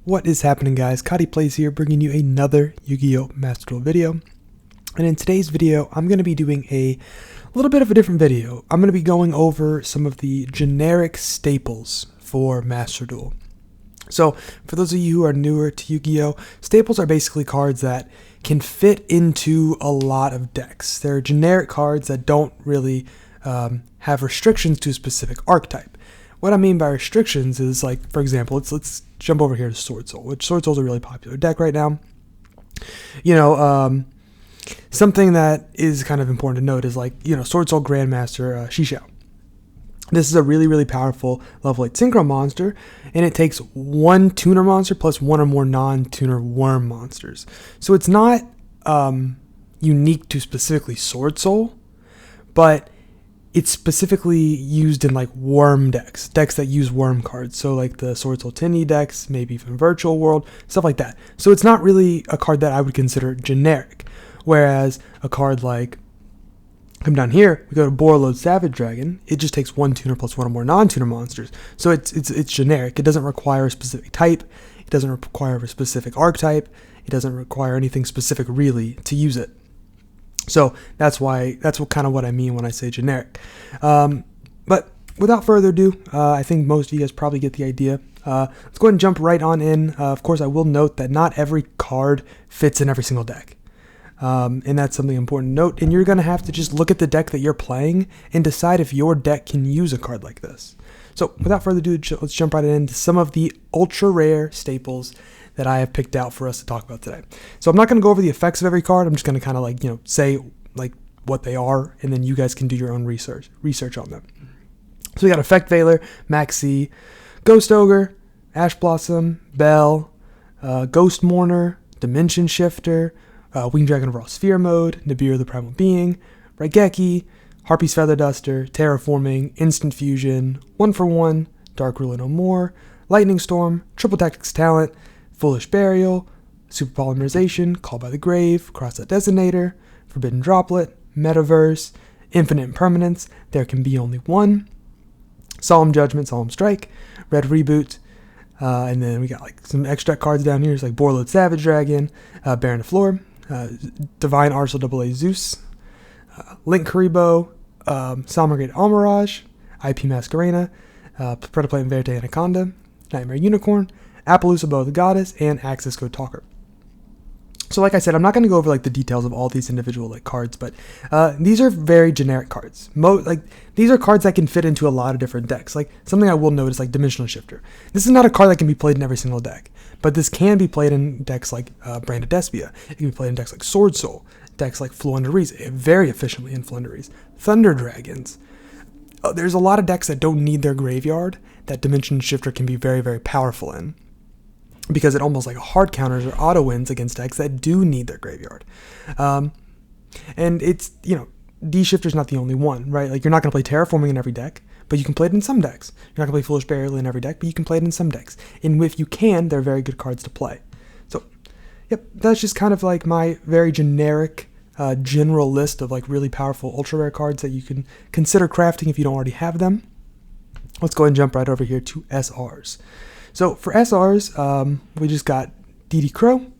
What is happening, guys? Kadi Plays here, bringing you another Yugioh Master Duel video. And in today's video, I'm going to be doing a little bit of a different video. I'm going to be going over some of the generic staples for Master Duel. So, for those of you who are newer to Yu-Gi-Oh, staples are basically cards that can fit into a lot of decks. They're generic cards that don't really have restrictions to a specific archetype. What I mean by restrictions is, like, for example, let's jump over here to Sword Soul, which Sword Soul is a really popular deck right now. You know, something that is kind of important to note is, like, you know, Sword Soul Grandmaster Yugioh. This is a really, really powerful level 8 synchro monster, and it takes one tuner monster plus one or more non-tuner worm monsters. So it's not unique to specifically Sword Soul, but it's specifically used in, like, worm decks that use worm cards. So, like, the Sword Soul Tinny decks, maybe even Virtual World, stuff like that. So it's not really a card that I would consider generic. Whereas a card like, come down here, we go to Borreload Savage Dragon. It just takes one tuner plus one or more non-tuner monsters. So it's generic. It doesn't require a specific type. It doesn't require a specific archetype. It doesn't require anything specific really to use it. So that's kind of what I mean when I say generic. But without further ado, I think most of you guys probably get the idea. Let's go ahead and jump right on in. Of course, I will note that not every card fits in every single deck. And that's something important to note. And you're going to have to just look at the deck that you're playing and decide if your deck can use a card like this. So without further ado, let's jump right into some of the ultra rare staples that I have picked out for us to talk about today. So I'm not going to go over the effects of every card. I'm just going to kind of, like, you know, say, like, what they are, and then you guys can do your own research on them. So we got Effect Veiler, Maxi, Ghost Ogre, Ash Blossom, Bell, Ghost Mourner, Dimension Shifter, Winged Dragon of Raw Sphere Mode, Nibiru the Primal Being, Raigeki, Harpy's Feather Duster, Terraforming, Instant Fusion, 1-for-1, Dark Ruler No More, Lightning Storm, Triple Tactics Talent, Foolish Burial, Super Polymerization, Call by the Grave, Cross That Designator, Forbidden Droplet, Metaverse, Infinite Impermanence, There Can Be Only One, Solemn Judgment, Solemn Strike, Red Reboot, and then we got, like, some extra cards down here. It's like Borreload Savage Dragon, Baron of Floor, Divine Arsenal AA Zeus, Link Karibo, Salmagate Almirage, IP Masquerena, Predaplant Verte Anaconda, Nightmare Unicorn, Appaloosa Bow the Goddess, and Access Code Talker. So, like I said, I'm not going to go over, like, the details of all these individual, like, cards, but these are very generic cards. These are cards that can fit into a lot of different decks. Like, something I will note is, like, Dimensional Shifter. This is not a card that can be played in every single deck, but this can be played in decks like Brand of Despia. It can be played in decks like Sword Soul, decks like Floowandereeze, very efficiently in Floowandereeze, Thunder Dragons. There's a lot of decks that don't need their graveyard that Dimension Shifter can be very, very powerful in, because it almost, like, hard counters or auto wins against decks that do need their graveyard. And it's, you know, D-Shifter's not the only one, right? Like, you're not going to play Terraforming in every deck, but you can play it in some decks. You're not going to play Foolish Burial in every deck, but you can play it in some decks. And if you can, they're very good cards to play. So, yep, that's just kind of, like, my very generic, general list of, like, really powerful ultra rare cards that you can consider crafting if you don't already have them. Let's go ahead and jump right over here to SRs. So for SRs, we just got DD Crow,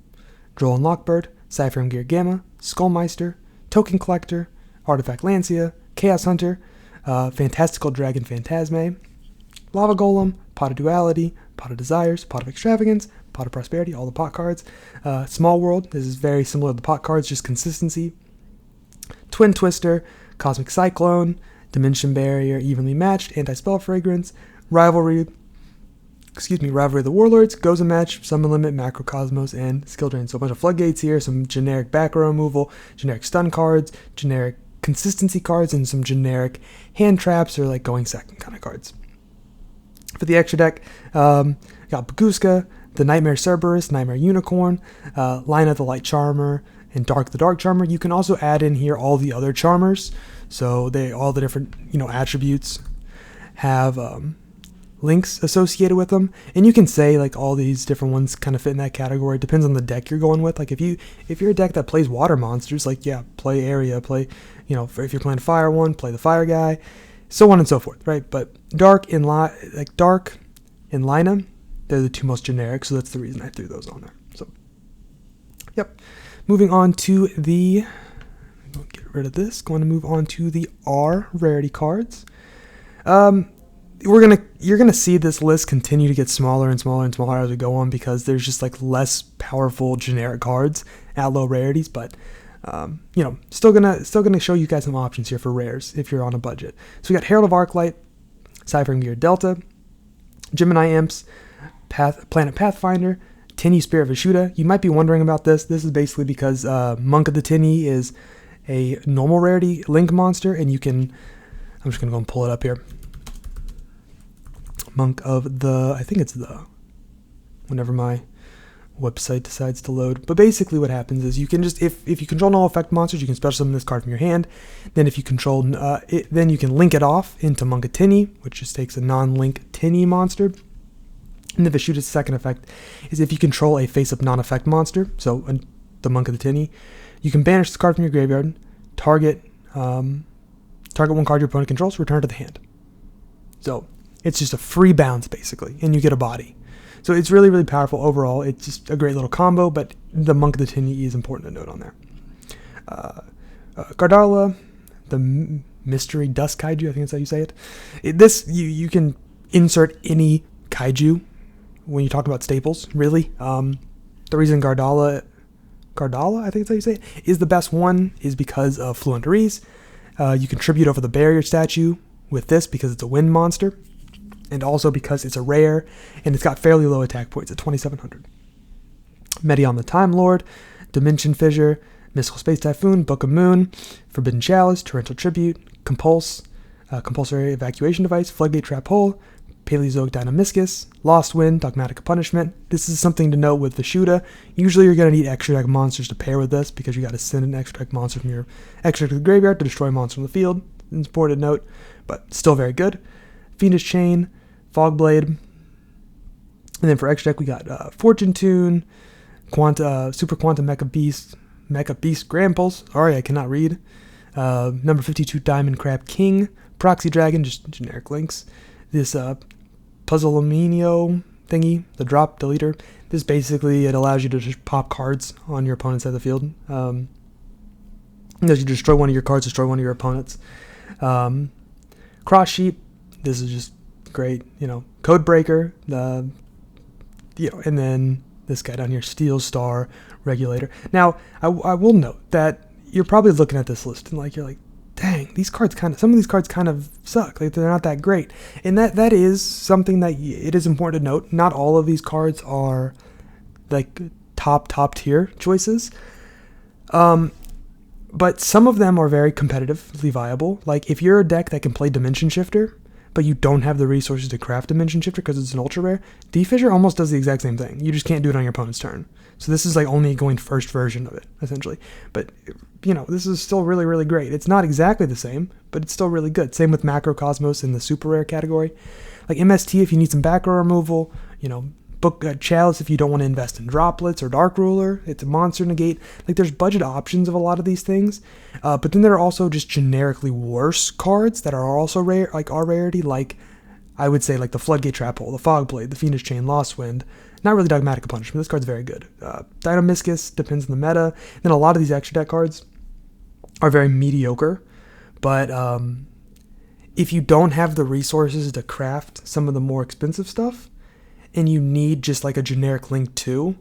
Droll and Lockbird, Cypher Gear Gamma, Skullmeister, Token Collector, Artifact Lancia, Chaos Hunter, Fantastical Dragon Phantasme, Lava Golem, Pot of Duality, Pot of Desires, Pot of Extravagance, Pot of Prosperity, all the pot cards. Small World, this is very similar to the pot cards, just consistency. Twin Twister, Cosmic Cyclone, Dimension Barrier, Evenly Matched, Anti-Spell Fragrance, Rivalry of the Warlords, Goza Match, Summon Limit, Macrocosmos, and Skill Drain. So a bunch of floodgates here, some generic back row removal, generic stun cards, generic consistency cards, and some generic hand traps or, like, going second kind of cards. For the extra deck, got Baguska, the Nightmare Cerberus, Nightmare Unicorn, Lina the Light Charmer, and Dark the Dark Charmer. You can also add in here all the other Charmers. So all the different, you know, attributes have links associated with them, and you can say, like, all these different ones kind of fit in that category. It depends on the deck you're going with. Like, if you're a deck that plays water monsters, like, yeah, play Area, play, you know, if you're playing Fire one, play the Fire guy, so on and so forth, right? But Dark in Lina, They're the two most generic, so that's the reason I threw those on there. So, yep. Moving on to the, get rid of this. Going to move on to the R rarity cards. You're gonna see this list continue to get smaller and smaller and smaller as we go on, because there's just like less powerful generic cards at low rarities. But still gonna show you guys some options here for rares if you're on a budget. So we got Herald of Arclight, Ciphering Gear Delta, Gemini Imps, Planet Pathfinder, Tinny Spirit Vishuda. You might be wondering about this. This is basically because Monk of the Tinny is a normal rarity link monster, and you can. I'm just gonna go and pull it up here. Monk of the, I think it's the, whenever my website decides to load. But basically what happens is you can just, if you control null effect monsters, you can special summon this card from your hand. Then if you control it, then you can link it off into Monk of Tinny, which just takes a non-link Tinny monster. And the Vishuda's second effect is if you control a face-up non-effect monster, so the Monk of the Tinny, you can banish this card from your graveyard, target one card your opponent controls, return it to the hand. So it's just a free bounce, basically, and you get a body. So it's really, really powerful overall. It's just a great little combo, but the Monk of the Tinny is important to note on there. Gardala, the Mystery Dust Kaiju, I think that's how you say it. You can insert any Kaiju when you talk about staples, really. The reason Gardala, I think that's how you say it, is the best one is because of Fluent Reese. You can tribute over the barrier statue with this because it's a wind monster. And also because it's a rare, and it's got fairly low attack points at 2,700. Medion the Time Lord, Dimension Fissure, Mystical Space Typhoon, Book of Moon, Forbidden Chalice, Torrential Tribute, Compulsory Evacuation Device, Floodgate Trap Hole, Paleozoic Dynamiscus, Lost Wind, Dogmatic Punishment. This is something to note with Vishuda. Usually you're going to need extra deck monsters to pair with this, because you got to send an extra deck monster from your extra deck to the graveyard to destroy a monster on the field. Important note, but still very good. Fiendish Chain, Fogblade, and then for extra deck we got Fortune Tune, Super Quantum Mecha Beast Grand Pulse. Sorry, I cannot read. Number 52 Diamond Crab King, Proxy Dragon, just generic links. This Puzzleminio thingy, the drop deleter. This basically, it allows you to just pop cards on your opponent's side of the field. As you destroy one of your cards, destroy one of your opponents. Cross Sheep. This is just great, Code Breaker, and then this guy down here, Steel Star Regulator. Now, I will note that you're probably looking at this list and you're like, dang, some of these cards kind of suck. Like, they're not that great. And that is something that it is important to note. Not all of these cards are like top tier choices. But some of them are very competitively viable. Like, if you're a deck that can play Dimension Shifter, but you don't have the resources to craft Dimension Shifter because it's an ultra rare, D-Fissure almost does the exact same thing. You just can't do it on your opponent's turn. So this is like only going first version of it, essentially. But, this is still really, really great. It's not exactly the same, but it's still really good. Same with Macrocosmos in the super rare category. Like MST if you need some back row removal, Book Chalice if you don't want to invest in Droplets or Dark Ruler. It's a monster negate. Like, there's budget options of a lot of these things. But then there are also just generically worse cards that are also rare, like our rarity. Like, I would say, like the Floodgate Trap Hole, the Fogblade, the Fiendish Chain, Lost Wind. Not really Dogmatic Punishment. This card's very good. Dynamiscus depends on the meta. And then a lot of these extra deck cards are very mediocre. But if you don't have the resources to craft some of the more expensive stuff, and you need just like a generic Link 2,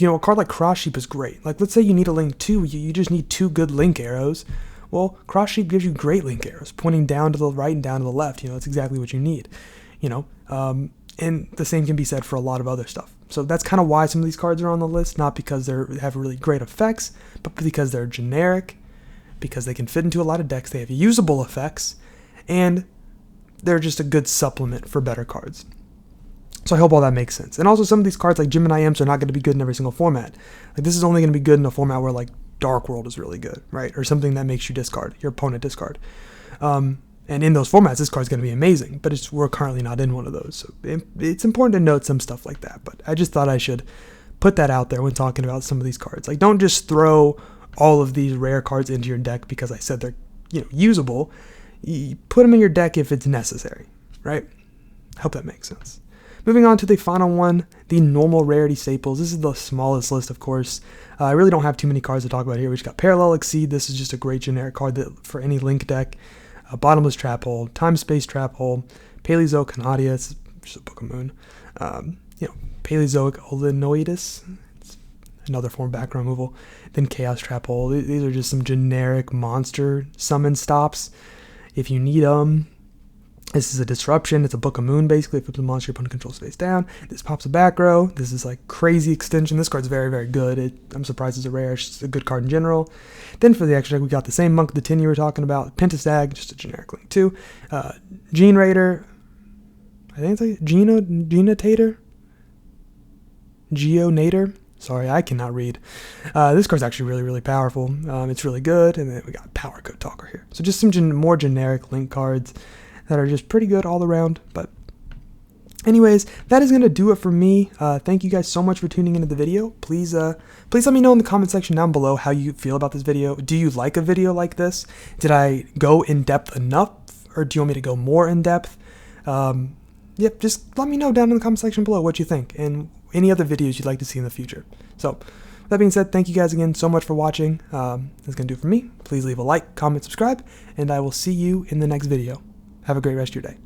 a card like Cross Sheep is great. Like, let's say you need a Link 2, you just need 2 good Link arrows. Well, Cross Sheep gives you great Link arrows, pointing down to the right and down to the left. It's exactly what you need, and the same can be said for a lot of other stuff. So that's kind of why some of these cards are on the list, not because they have really great effects, but because they're generic, because they can fit into a lot of decks, they have usable effects, and they're just a good supplement for better cards. So I hope all that makes sense. And also, some of these cards like Gemini Imps are not going to be good in every single format. Like, this is only going to be good in a format where like Dark World is really good, right? Or something that makes you discard, your opponent discard. And in those formats, this card's going to be amazing, but we're currently not in one of those. So it's important to note some stuff like that. But I just thought I should put that out there when talking about some of these cards. Like, don't just throw all of these rare cards into your deck because I said they're usable. You put them in your deck if it's necessary, right? I hope that makes sense. Moving on to the final one, the normal rarity staples. This is the smallest list, of course. I really don't have too many cards to talk about here. We just got Parallel Exceed. This is just a great generic card that for any Link deck. Bottomless Trap Hole, Time Space Trap Hole, Paleozoic Canadia. It's just a Book of Moon. Paleozoic Olenoidus. It's another form of background removal. Then Chaos Trap Hole. These are just some generic monster summon stops. If you need them. This is a disruption. It's a Book of Moon, basically. If the monster your opponent controls face down. This pops a back row. This is like crazy extension. This card's very, very good. I'm surprised it's a rare. It's just a good card in general. Then for the extra deck, we got the same Monk of the Tin you were talking about. Pentastag, just a generic link too. Gene Raider. I think it's like Genotator? Geonator? Sorry, I cannot read. This card's actually really, really powerful. It's really good. And then we got Power Code Talker here. So just some more generic link cards that are just pretty good all around. But anyways, that is going to do it for me. Thank you guys so much for tuning into the video. Please let me know in the comment section down below how you feel about this video. Do you like a video like this? Did I go in depth enough, or do you want me to go more in depth? Yep, just let me know down in the comment section below what you think and any other videos you'd like to see in the future. So with that being said, thank you guys again so much for watching. That's going to do it for me. Please leave a like, comment, subscribe, and I will see you in the next video. Have a great rest of your day.